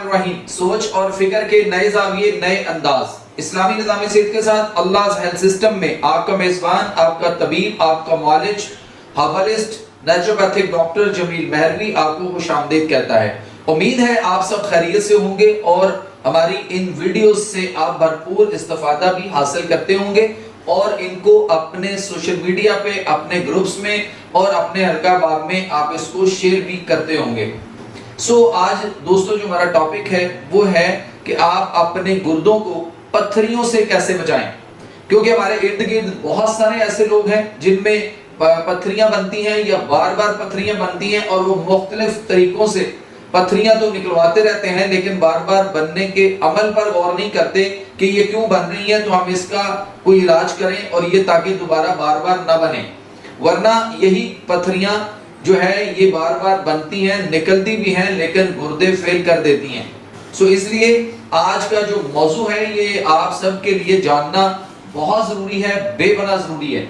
बिस्मिल्लाहिर्रहमानिर्रहीम। सोच और फिक्र के नए जाविये, नए अंदाज, इस्लामी निज़ाम सेहत के साथ अल्लाह हेल्थ सिस्टम में आपका मेज़बान, आपका तबीब, आपका मौलिज, हर्बलिस्ट, नेचुरोपैथिक डॉक्टर जमील मेहरवी आपको खुशामदीद कहता है। उम्मीद है आप सब खैरियत से होंगे और हमारी इन वीडियोस से आप भरपूर इस्तिफादा भी हासिल करते होंगे और इनको अपने सोशल मीडिया पे, अपने ग्रुप्स में और अपने हल्का बाग में आप इसको शेयर भी करते होंगे। आज दोस्तों जो हमारा टॉपिक है वो है कि आप अपने गुर्दों को पत्थरियों से कैसे बचाएं, क्योंकि हमारे इर्द गिर्द बहुत सारे ऐसे लोग हैं जिनमें पत्थरियां बनती हैं या बार बार पत्थरियां बनती हैं और वो मुख्तलिफ तरीकों से पत्थरियां तो निकलवाते रहते हैं लेकिन बार बार बनने के अमल पर गौर नहीं करते कि ये क्यों बन रही है, तो हम इसका कोई इलाज करें और ये ताकि दोबारा बार बार ना बने, वरना यही पत्थरियां जो है ये बार बार बनती हैं, निकलती भी हैं लेकिन गुर्दे फेल कर देती हैं। इसलिए आज का जो मौजू है ये आप सब के लिए जानना बहुत जरूरी है, बेपनाह जरूरी है।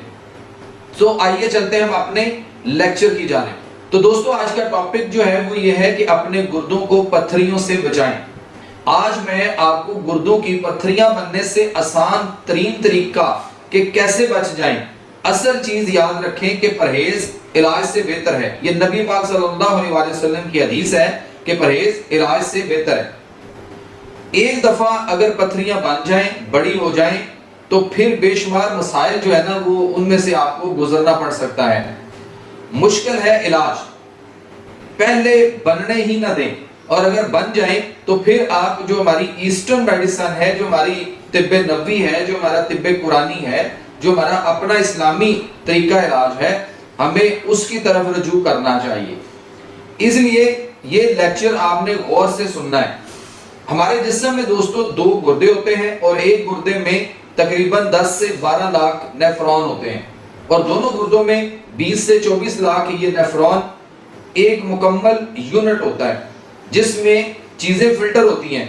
आइए चलते हैं हम अपने लेक्चर की जानिब। तो दोस्तों आज का टॉपिक जो है वो ये है कि अपने गुर्दों को पत्थरियों से बचाएं। आज मैं आपको गुर्दों की पत्थरियां बनने से आसान तरीन तरीका कि कैसे बच जाएं। असल चीज याद रखें कि परहेज इलाज से बेहतर है। ये नबी पाक सल्लल्लाहु अलैहि वसल्लम की हदीस है कि परहेज इलाज से बेहतर है। एक दफा अगर पत्थरियां बन जाएं, बड़ी हो जाएं, तो फिर बेशुमार मसाइल जो है ना वो उनमें से आपको गुजरना पड़ सकता है। मुश्किल है इलाज, पहले बनने ही ना दें और अगर बन जाएं तो फिर आप जो हमारी ईस्टर्न मेडिसिन है, जो हमारी तिब्बे नबवी है, जो हमारा तिब्बे कुरानी है, जो हमारा अपना इस्लामी तरीका इलाज है, हमें उसकी तरफ रुजू करना चाहिए। इसलिए ये लेक्चर आपने गौर से सुनना है। हमारे जिस्म में दोस्तों दो गुर्दे होते हैं और एक गुर्दे में तकरीबन 10 से 12 लाख नेफ्रॉन होते हैं और दोनों गुर्दों में 20 से 24 लाख ये नेफ्रॉन एक मुकम्मल यूनिट होता है जिसमें चीजें फिल्टर होती हैं,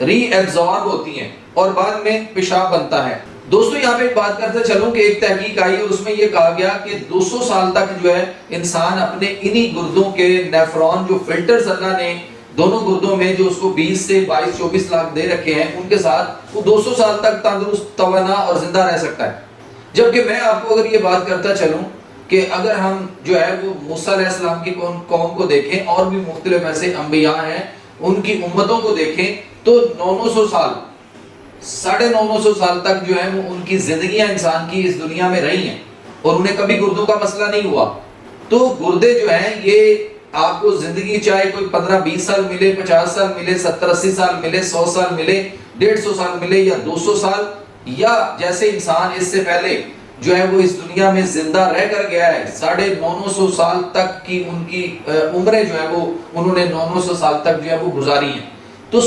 रीएब्सॉर्ब होती हैं और बाद में पेशाब बनता है। दोस्तों यहाँ पे एक बात करते चलूं कि एक तहकीक आई और उसमें ये कहा गया कि 200 साल तक जो है इंसान अपने इन्हीं गुर्दों के नेफ्रॉन जो फिल्टर्स अल्लाह ने दोनों गुर्दों में जो उसको 20 से 22-24 लाख दे रखे हैं उनके साथ वो 200 साल तक तंदुरुस्त, तवाना और जिंदा रह सकता है। जबकि मैं आपको अगर ये बात करता चलूं कि अगर हम जो है वो मूसा अलैहिस्सलाम की कौम को देखें और भी मुख्तलिफ ऐसे अंबिया हैं उनकी उम्मतों को देखें तो 900 साल, 950 साल तक जो है वो उनकी जिंदगियां इंसान की इस दुनिया में रही हैं और उन्हें कभी गुर्दों का मसला नहीं हुआ। तो गुर्दे जो हैं ये आपको जिंदगी चाहे कोई 15-20 साल मिले, 50 साल मिले, 70-80 साल मिले, 100 साल मिले, 150 साल मिले या 200 साल, या जैसे इंसान इससे पहले जो है वो इस दुनिया में जिंदा रह कर गया है 950 साल तक की उनकी उम्रें जो है वो उन्होंने 900 साल तक जो है वो गुजारी हैं। तो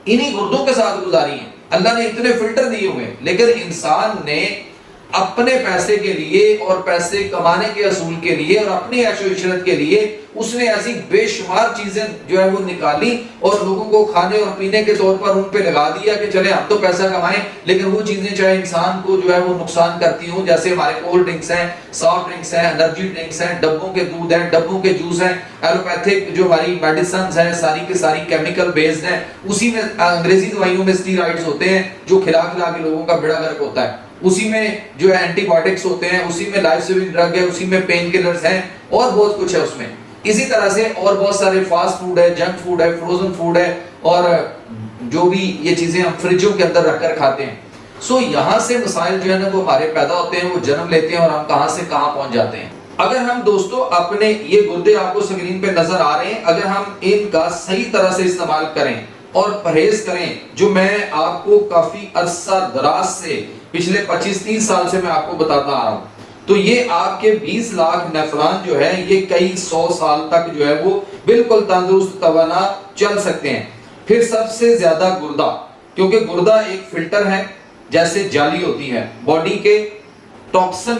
इन्हीं गुर्दों के साथ गुजारी हैं। अल्लाह ने इतने फिल्टर दिए हुए हैं लेकिन इंसान ने अपने पैसे के लिए और पैसे कमाने के असूल के लिए और अपनी ऐशो इशरत के लिए उसने ऐसी बेशुमार चीजें जो है वो निकाली और लोगों को खाने और पीने के तौर पर उन पे लगा दिया कि चले हम तो पैसा कमाएं, लेकिन वो चीजें चाहे इंसान को जो है वो नुकसान करती हूँ, जैसे हमारे कोल्ड ड्रिंक्स हैं, सॉफ्ट ड्रिंक्स हैं, एनर्जी ड्रिंक्स हैं, डब्बों के दूध हैं, डब्बों के जूस हैं, एलोपैथिक जो हमारी मेडिसिन हैं सारी की सारी केमिकल बेस्ड हैं, उसी में अंग्रेजी दवाइयों में स्टीरॉइड्स होते हैं जो खिला खिला के लोगों का बेड़ा गर्क होता है, उसी में जो है एंटीबायोटिक्स होते हैं, उसी में लाइफ सेविंग ड्रग है, उसी में पेन किलर्स हैं और बहुत कुछ है उसमें। इसी तरह से और बहुत सारे फास्ट फूड है, जंक फूड है, फ्रोजन फूड है और जो भी ये चीजें हम फ्रिजों के अंदर रखकर खाते हैं। यहाँ से मसाइल जो है ना वो हमारे पैदा होते हैं, वो जन्म लेते हैं और हम कहां से कहां पहुंच जाते हैं। अगर हम दोस्तों अपने ये गुर्दे आपको स्क्रीन पे नजर आ रहे हैं, अगर हम इनका सही तरह से इस्तेमाल करें और परहेज करें, जो मैं आपको काफी अरसा दराज से पिछले 25-30 साल से मैं आपको बताता आ रहा हूं, तो ये आपके 20 लाख नेफ्रॉन जो है ये कई 100 साल तक जो है वो बिल्कुल तंदुरुस्त तवाना चल सकते हैं। फिर सबसे ज्यादा गुर्दा, क्योंकि गुर्दा एक फिल्टर है, जैसे जाली होती है बॉडी के टॉक्सिन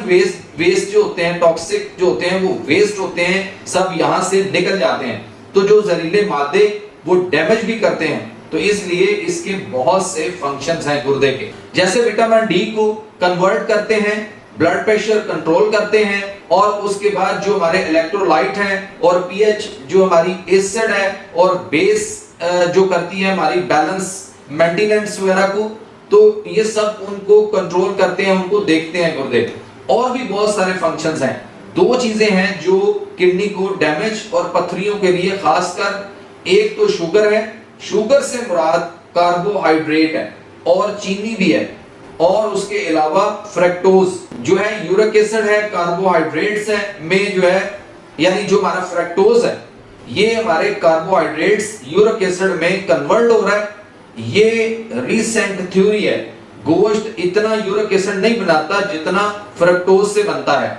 वेस्ट जो होते हैं, टॉक्सिक जो होते हैं वो वेस्ट होते हैं, सब यहाँ से निकल जाते हैं। तो जो जहरीले मादे वो डैमेज भी करते हैं, तो इसलिए इसके बहुत से फंक्शंस हैं गुर्दे के, जैसे विटामिन डी को कन्वर्ट करते हैं, ब्लड प्रेशर कंट्रोल करते हैं और उसके बाद जो हमारे इलेक्ट्रोलाइट हैं और पीएच जो हमारी एसिड है और बेस जो करती है हमारी बैलेंस मेंटेनेंस वगैरह को, तो ये सब उनको कंट्रोल करते हैं, उनको देखते हैं गुर्दे। और भी बहुत सारे फंक्शंस हैं। दो चीजें हैं जो किडनी को डैमेज और पथरियों के लिए खासकर, एक तो शुगर है, शुगर से मुराद कार्बोहाइड्रेट है और चीनी भी है, और उसके अलावा फ्रक्टोज जो है, यूरिक एसिड है, कार्बोहाइड्रेट्स है में जो है, यानी जो हमारा फ्रक्टोज है ये हमारे कार्बोहाइड्रेट्स यूरिक एसिड में कन्वर्ट हो रहा है। ये रिसेंट थ्योरी है, गोश्त इतना यूरिक एसिड नहीं बनाता जितना फ्रक्टोज से बनता है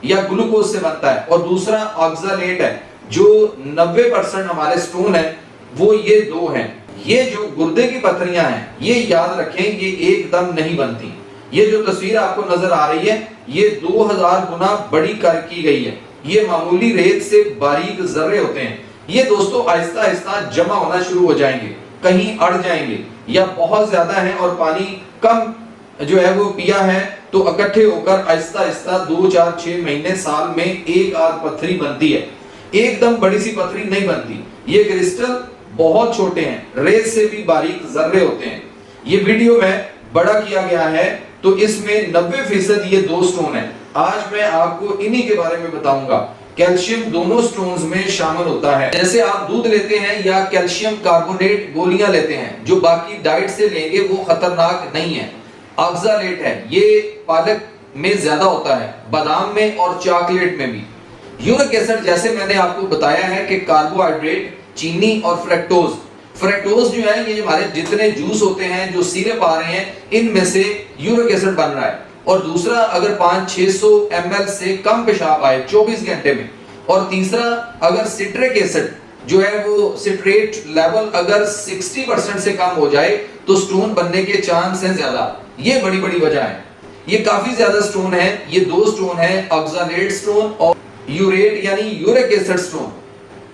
या ग्लूकोज से बनता है। और दूसरा ऑक्सालेट है, जो 90% हमारे स्टोन है वो ये दो हैं। ये जो गुर्दे की पथरियां हैं ये याद रखें, ये एकदम नहीं बनती। ये जो तस्वीर आपको नजर आ रही है ये 2000 गुना बड़ी कर की गई है। ये मामूली रेत से बारीक जर्रे होते हैं। ये दोस्तों आहिस्ता आहिस्ता जमा होना शुरू हो जाएंगे, कहीं अड़ जाएंगे, या बहुत ज्यादा है और पानी कम जो है वो पिया है तो इकट्ठे होकर आहिस्ता आहिस्ता 2, 4, 6 महीने, साल में एक आध पथरी बनती है। एकदम बड़ी सी पथरी नहीं बनती। ये क्रिस्टल बहुत छोटे हैं, रेत से भी बारीक जर्रे होते हैं। ये वीडियो में बड़ा किया गया है तो इसमें 90% ये दो स्टोन है। आज मैं आपको इन्हीं के बारे में बताऊंगा। कैल्शियम दोनों स्टोन्स में शामिल होता है। जैसे आप दूध लेते हैं या कैल्शियम कार्बोनेट गोलियां लेते हैं जो बाकी डाइट से लेंगे वो खतरनाक नहीं है। ऑक्सालेट है, ये पालक में ज्यादा होता है, बादाम में और चॉकलेट में भी। यूरिक एसिड जैसे मैंने आपको बताया है कि कार्बोहाइड्रेट, चीनी और फ्रक्टोज। फ्रक्टोज जो है ये हमारे जितने जूस होते हैं, जो सिरप आ रहे हैं, इनमें से यूरिक एसिड बन रहा है। और दूसरा, अगर 500-600 ml से कम पेशाब आए 24 घंटे में। और तीसरा, अगर सिट्रिक एसिड जो है वो सिट्रेट लेवल अगर 60% से कम हो जाए तो स्टोन बनने के चांस हैं ज्यादा। ये बड़ी बड़ी वजह है। ये काफी ज्यादा स्टोन है। ये दो स्टोन है, ऑक्सालेट स्टोन और यूरेट यानी यूरिक एसिड स्टोन।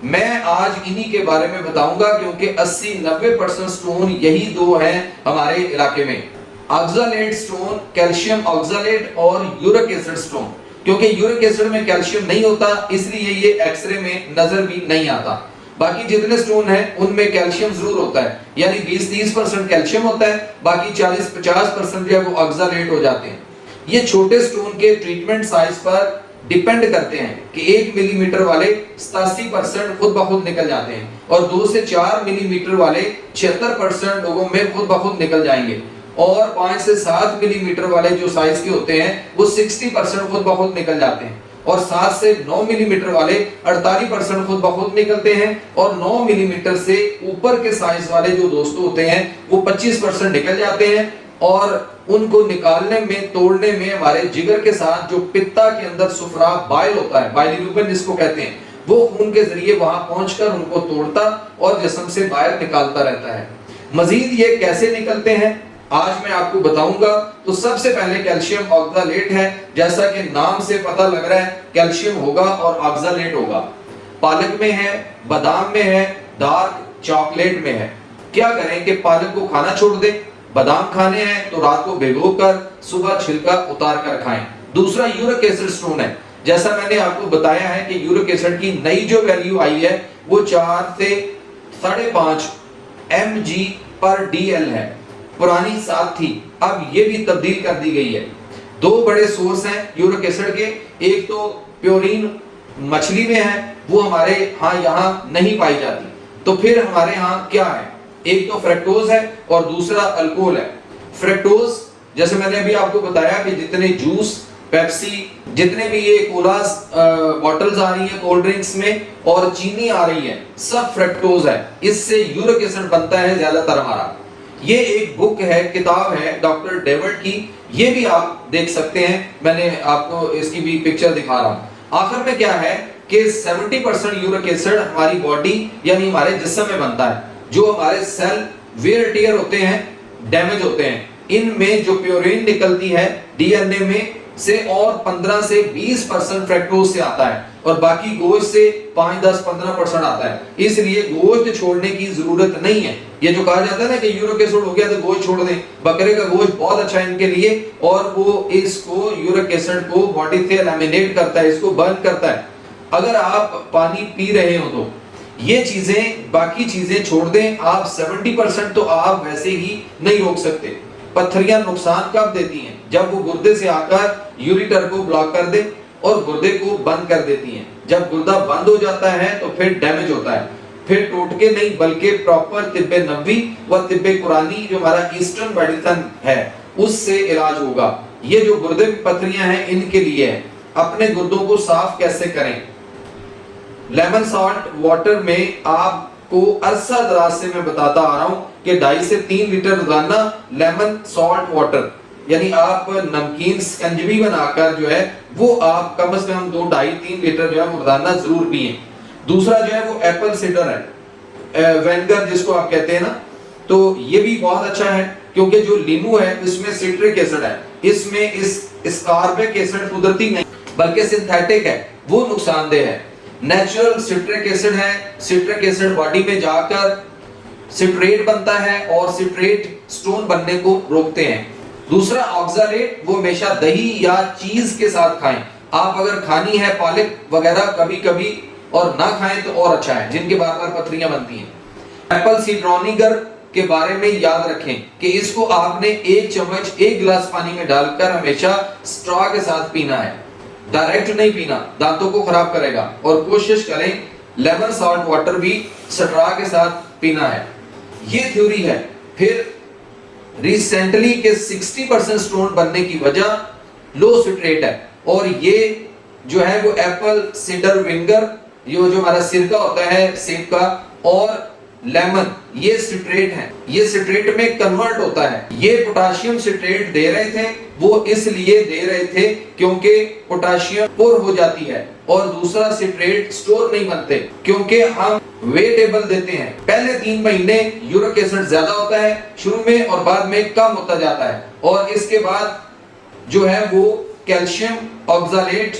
मैं आज इन्हीं के बारे में बताऊंगा क्योंकि 80-90% स्टोन यही दो हैं हमारे इलाके में। ऑक्सालेट स्टोन, कैल्शियम ऑक्सालेट और यूरिक एसिड स्टोन। क्योंकि यूरिक एसिड में कैल्शियम नहीं होता इसलिए ये एक्सरे में नजर भी नहीं आता। बाकी जितने स्टोन हैं उनमें कैल्शियम जरूर होता है, यानी 20-30% कैल्शियम होता है, बाकी 40-50% जो है वो ऑक्सालेट हो जाते हैं। ये छोटे स्टोन के ट्रीटमेंट साइज पर डिपेंड करते हैं कि 1 मिलीमीटर वाले 87% खुद ब खुद निकल जाते हैं और 2 से 4 मिलीमीटर वाले 76% लोगों में खुद ब खुद निकल जाएंगे, और 5 से 7 मिलीमीटर वाले जो साइज के होते हैं वो 60% खुद ब खुद निकल जाते हैं, और 7 से 9 मिलीमीटर वाले 48% खुद ब खुद निकलते हैं, और 9 मिलीमीटर से ऊपर के साइज वाले जो दोस्तों होते हैं वो 25% निकल जाते हैं। और उनको निकालने में, तोड़ने में हमारे जिगर के साथ जो पित्ता के अंदर सुफरा बाइल होता है, बाइलिरुबिन जिसको कहते हैं, वो खून के जरिए वहां पहुंचकर उनको तोड़ता और जिस्म से बाहर निकालता रहता है। मजीद ये कैसे निकलते हैं आज मैं आपको बताऊंगा। तो सबसे पहले कैल्शियम ऑक्सालेट है, जैसा कि नाम से पता लग रहा है कैल्शियम होगा और ऑक्सालेट होगा। पालक में है, बादाम में है, डार्क चॉकलेट में है। क्या करें कि पालक को खाना छोड़ दें, बादाम खाने हैं तो रात को भिगोकर सुबह छिलका उतार कर खाएं। दूसरा यूरिक एसिड स्टोन है। जैसा मैंने आपको बताया है कि यूरिक एसिड की नई जो वैल्यू आई है वो 4 से 5.5 mg/dl है, पुरानी 7 थी, अब ये भी तब्दील कर दी गई है। दो बड़े सोर्स हैं यूरिक एसिड के, एक तो प्योरीन मछली में है, वो हमारे यहाँ नहीं पाई जाती। तो फिर हमारे यहाँ क्या है, एक तो फ्रक्टोज है और दूसरा अल्कोहल है। फ्रक्टोज जैसे मैंने अभी आपको बताया कि जितने जूस, पेप्सी, जितने भी ये कोलास बॉटल्स आ रही है कोल्ड ड्रिंक्स में और चीनी आ रही है, सब फ्रक्टोज है। इससे यूरिक एसिड बनता है ज्यादातर हमारा। ये एक बुक है, किताब है डॉक्टर डेविड की, ये भी आप देख सकते हैं, मैंने आपको इसकी भी पिक्चर दिखा रहा हूं। आखिर में क्या है कि 70% यूरिक एसिड हमारी बॉडी यानी हमारे जिस्म में बनता है। जो हमारे सेल वेयर टियर होते हैं, डैमेज होते हैं, इनमें जो प्योरीन निकलती है डीएनए में से और 15 से 20% फ्रक्टोज से आता है, और बाकी गोश्त से 5, 10, 15% आता है। इसलिए गोश्त छोड़ने की जरूरत नहीं है। ये जो कहा जाता है ना कि यूरिक एसिड हो गया तो गोश्त छोड़ दें, बकरे का गोश्त बहुत अच्छा है इनके लिए, और वो इसको यूरिक एसिड को बॉडी से एलिमिनेट करता है, इसको बर्न करता है। अगर आप पानी पी रहे हो तो یہ چیزیں باقی چیزیں چھوڑ دیں، آپ 70% تو آپ ویسے ہی نہیں روک سکتے۔ پتھریاں نقصان کب دیتی ہیں؟ جب وہ گردے سے آ کر یوریٹر کو بلاک کر دے اور گردے کو بند کر دیتی ہیں۔ جب گردہ بند ہو جاتا ہے تو پھر ڈیمیج ہوتا ہے، پھر ٹوٹکے نہیں بلکہ پراپر طب نبوی و طب قرآنی جو ہمارا ایسٹرن میڈیسن ہے اس سے علاج ہوگا۔ یہ جو گردے میں پتھریاں ہیں ان کے لیے ہے۔ اپنے گردوں کو صاف کیسے کریں؟ لیمن سالٹ واٹر میں آپ کو عرصہ دراز سے میں بتاتا آ رہا ہوں کہ 2.5 سے 3 لیٹر روزانہ لیمن سالٹ واٹر، یعنی آپ نمکین سکنجبی بنا کر جو ہے وہ آپ کم از کم 2.5-3 لیٹر جو ہے روزانہ ضرور پئیں۔ دوسرا جو ہے وہ ایپل سیڈر ہے، وینگر جس کو آپ کہتے ہیں نا، تو یہ بھی بہت اچھا ہے کیونکہ جو لیمو ہے اس میں سٹرک ایسڈ ہے، اس میں اسکاربک ایسڈ قدرتی نہیں بلکہ سنتھیٹک ہے، وہ نقصان دہ ہے۔ نیچرل سٹرک ایسڈ ہے، سٹرک ایسڈ باڈی میں جا کر سٹریٹ بنتا ہے اور سٹریٹ سٹون بننے کو روکتے ہیں۔ دوسرا آکزالیٹ، وہ ہمیشہ دہی یا چیز کے ساتھ کھائیں۔ آپ اگر کھانی ہے پالک وغیرہ کبھی کبھی اور نہ کھائیں تو اور اچھا ہے، جن کے بار بار پتھریاں بنتی ہیں۔ ایپل سیڈر وینیگر کے بارے میں یاد رکھیں کہ اس کو آپ نے 1 چمچ 1 گلاس پانی میں ڈال کر ہمیشہ سٹرا کے ساتھ پینا ہے، ڈائریکٹ نہیں پینا، دانتوں کو خراب کرے گا۔ اور کوشش کریں لیمن سالٹ واٹر بھی سٹرا کے ساتھ پینا ہے۔ یہ تھیوری ہے۔ پھر ریسنٹلی کہ 60% سٹون بننے کی وجہ لو سٹریٹ ہے، اور یہ جو ہے وہ ایپل سیڈر ونگر جو ہمارا سرکہ ہوتا ہے سیب کا اور لیمن، یہ سٹریٹ ہیں، یہ سٹریٹ میں کنورٹ ہوتا ہے۔ یہ پوٹاشیم سٹریٹ دے رہے تھے، وہ اس لیے دے رہے تھے کیونکہ پوٹاشیم پور ہو جاتی ہے، اور دوسرا سٹریٹ سٹور نہیں بنتے کیونکہ ہم ویٹیبل دیتے ہیں۔ پہلے 3 مہینے یورک ایسڈ زیادہ ہوتا ہے شروع میں اور بعد میں کم ہوتا جاتا ہے، اور اس کے بعد جو ہے وہ کیلشیم آکزالیٹ،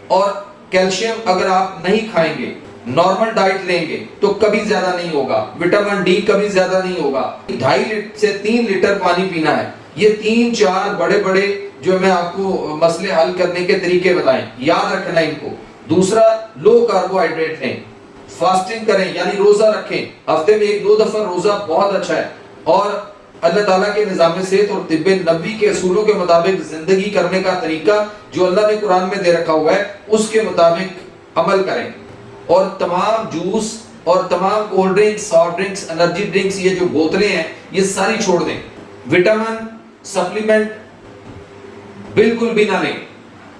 اور کیلشیم اگر آپ نہیں کھائیں گے نارمل ڈائٹ لیں گے تو کبھی زیادہ نہیں ہوگا، وٹامن ڈی کبھی زیادہ نہیں ہوگا۔ 2.5 سے 3 لیٹر پانی پینا ہے۔ یہ 3-4 بڑے بڑے جو میں آپ کو مسئلے حل کرنے کے طریقے بتائیں، یاد رکھنا ان کو۔ دوسرا، لو کاربوہائیڈریٹ لیں، فاسٹنگ کریں یعنی روزہ رکھیں، ہفتے میں 1-2 دفعہ روزہ بہت اچھا ہے، اور اللہ تعالیٰ کے نظام صحت اور طب نبوی کے اصولوں کے مطابق زندگی کرنے کا طریقہ جو اللہ نے قرآن میں دے رکھا ہوا ہے اس کے مطابق عمل کریں، اور تمام جوس اور تمام cold drinks, soft drinks, energy drinks, یہ جو بوتلیں ہیں یہ ساری چھوڑ دیں۔ وٹامن سپلیمنٹ بالکل بھی نہ لیں،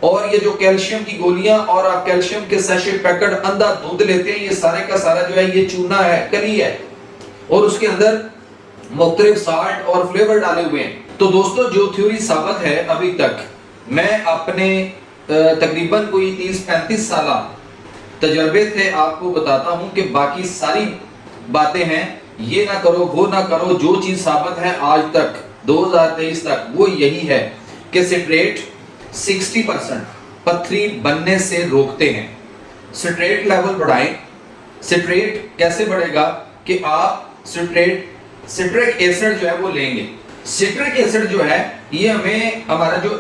اور یہ جو کیلشیم کی گولیاں اور آپ کیلشیم کے سیشے پیکٹ اندھا دودھ لیتے ہیں، یہ سارے کا سارا جو ہے یہ چونا ہے، کلی ہے، اور اس کے اندر مختلف سالٹ اور فلیور ڈالے ہوئے ہیں۔ تو دوستو، جو تھیوری ثابت ہے ابھی تک، میں اپنے تقریباً کوئی 30-35 سالہ تجربے سے آپ کو بتاتا ہوں کہ باقی ساری باتیں ہیں، یہ نہ کرو وہ نہ کرو، جو چیز ثابت ہے آج تک 2023 تک وہ یہی ہے کہ سٹریٹ 60% پتھری بننے سے روکتے ہیں۔ سٹریٹ لیول بڑھائیں۔ سٹریٹ کیسے بڑھے گا کہ آپ سٹرک ایسڈ جو ہے وہ لیں گے۔ سٹرک ایسڈ جو ہے یہ ہمیں ہمارا جو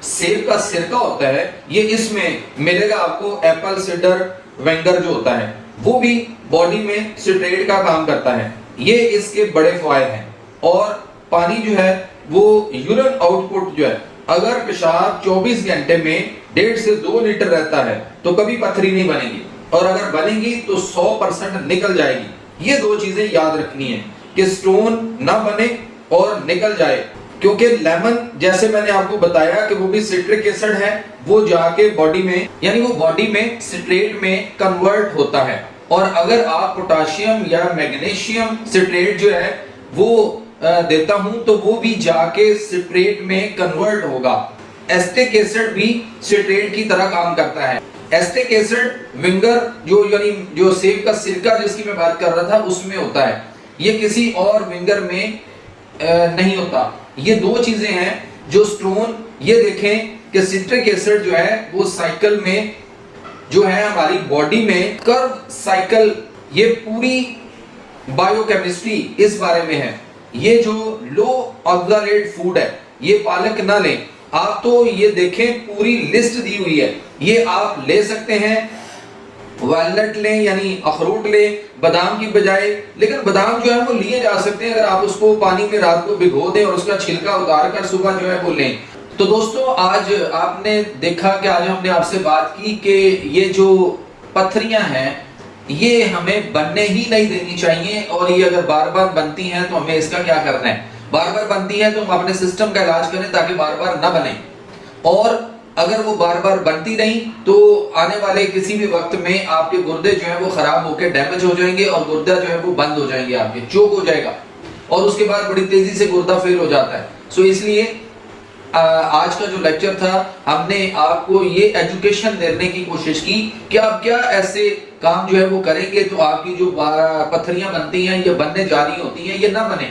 سیب کا سرکہ ہوتا ہے یہ اس میں ملے گا آپ کو۔ ایپل سیڈر وینگر جو ہوتا ہے وہ بھی باڈی میں سٹریٹ کا کام کرتا ہے، یہ اس کے بڑے فوائد ہیں۔ اور پانی جو ہے وہ یورین آؤٹ پٹ جو ہے، اگر پیشاب 24 گھنٹے میں 1.5 سے 2 لیٹر رہتا ہے تو کبھی پتھری نہیں بنے گی، اور اگر بنے گی تو 100% نکل جائے گی۔ یہ 2 چیزیں یاد رکھنی ہیں کہ سٹون نہ بنے اور نکل جائے، کیونکہ لیمن جیسے میں نے آپ کو بتایا کہ وہ بھی سٹرک ایسڈ ہے، وہ جا کے باڈی میں یعنی وہ باڈی میں سٹریٹ میں کنورٹ ہوتا ہے، اور اگر آپ پوٹاشیم یا میگنیشیم سٹریٹ جو ہے وہ دیتا ہوں تو وہ بھی جا کے سٹریٹ میں کنورٹ ہوگا۔ ایسٹک ایسڈ بھی سٹریٹ کی طرح کام کرتا ہے۔ ایسٹک ایسڈ ونگر یعنی جو سیب کا سرکہ جس کی میں بات کر رہا تھا اس میں ہوتا ہے، یہ کسی اور ونگر میں نہیں ہوتا۔ یہ 2 چیزیں ہیں جو سٹون، یہ دیکھیں کہ سٹرک ایسڈ جو ہے وہ سائیکل میں جو ہے ہماری باڈی میں کرو سائیکل، یہ پوری بائیو کیمسٹری اس بارے میں ہے۔ یہ جو لو آکزالیٹ فوڈ ہے یہ پالک نہ لیں آپ، تو یہ دیکھیں پوری لسٹ دی ہوئی ہے، یہ آپ لے سکتے ہیں والنٹ لیں یعنی اخروٹ لیں بادام کی بجائے، لیکن بادام جو ہے وہ لیے جا سکتے ہیں اگر آپ اس کو پانی میں رات کو بھگو دیں اور اس کا چھلکا اتار کر صبح جو ہے وہ لیں۔ تو دوستو آج آپ نے دیکھا کہ آج ہم نے آپ سے بات کی کہ یہ جو پتھریاں ہیں یہ ہمیں بننے ہی نہیں دینی چاہیے، اور یہ اگر بار بار بنتی ہیں تو ہمیں اس کا کیا کرنا ہے، بار بار بنتی ہیں تو ہم اپنے سسٹم کا علاج کریں تاکہ بار بار نہ بنیں، اور اگر وہ بار بار بنتی نہیں تو آنے والے کسی بھی وقت میں آپ کے گردے جو ہیں وہ خراب ہو کے ڈیمیج ہو جائیں گے اور گردہ جو ہے وہ بند ہو جائیں گے، آپ کے چوک ہو جائے گا اور اس کے بعد بڑی تیزی سے گردہ فیل ہو جاتا ہے۔ سو اس لیے آج کا جو لیکچر تھا ہم نے آپ کو یہ ایجوکیشن دینے کی کوشش کی کہ آپ کیا ایسے کام جو ہے وہ کریں گے تو آپ کی جو پتھریاں بنتی ہیں یہ بننے جا رہی ہوتی ہیں یہ نہ بنے،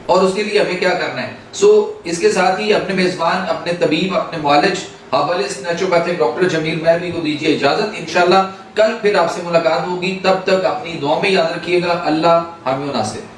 اور اس کے لیے ہمیں کیا کرنا ہے۔ سو اس کے ساتھ ہی اپنے میزبان، اپنے طبیب، اپنے معالج، ہربلسٹ، نیچروپیتھک ڈاکٹر جمیل مہروی کو دیجیے اجازت۔ انشاءاللہ کل پھر آپ سے ملاقات ہوگی، تب تک اپنی دعا میں یاد رکھیے گا۔ اللہ حامی و ناصر۔